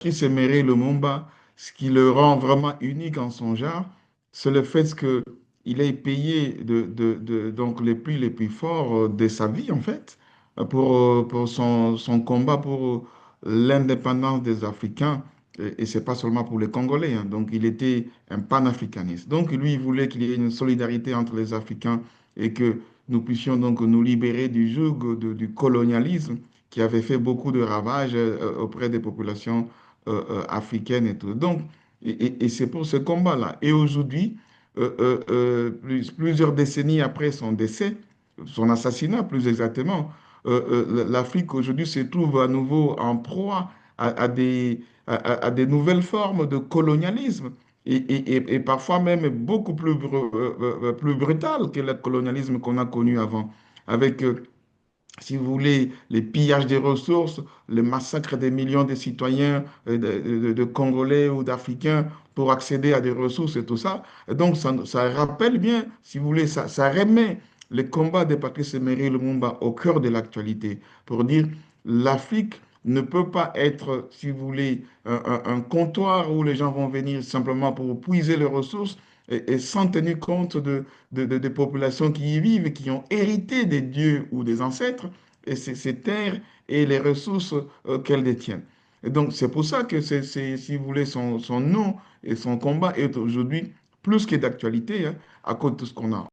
Patrice Emery Lumumba, ce qui le rend vraiment unique en son genre, c'est le fait qu'il ait payé donc les plus forts de sa vie, en fait, pour son combat pour l'indépendance des Africains. Et ce n'est pas seulement pour les Congolais, hein. Donc, il était un panafricaniste. Donc, lui, il voulait qu'il y ait une solidarité entre les Africains et que nous puissions donc nous libérer du joug du colonialisme qui avait fait beaucoup de ravages auprès des populations africaine et tout. Donc, et c'est pour ce combat-là. Et aujourd'hui, plusieurs décennies après son décès, son assassinat plus exactement, l'Afrique aujourd'hui se trouve à nouveau en proie à des nouvelles formes de colonialisme. Et parfois même beaucoup plus brutal que le colonialisme qu'on a connu avant, avec si vous voulez, les pillages des ressources, le massacre des millions de citoyens, de Congolais ou d'Africains pour accéder à des ressources et tout ça. Et donc, ça rappelle bien, si vous voulez, ça remet les combats de Patrice Emery Lumumba au cœur de l'actualité pour dire l'Afrique ne peut pas être, si vous voulez, un comptoir où les gens vont venir simplement pour puiser les ressources et sans tenir compte des populations qui y vivent, qui ont hérité des dieux ou des ancêtres, et ces terres et les ressources qu'elles détiennent. Et donc, c'est pour ça que, si vous voulez, son nom et son combat est aujourd'hui plus que d'actualité, hein, à cause de tout ce qu'on a.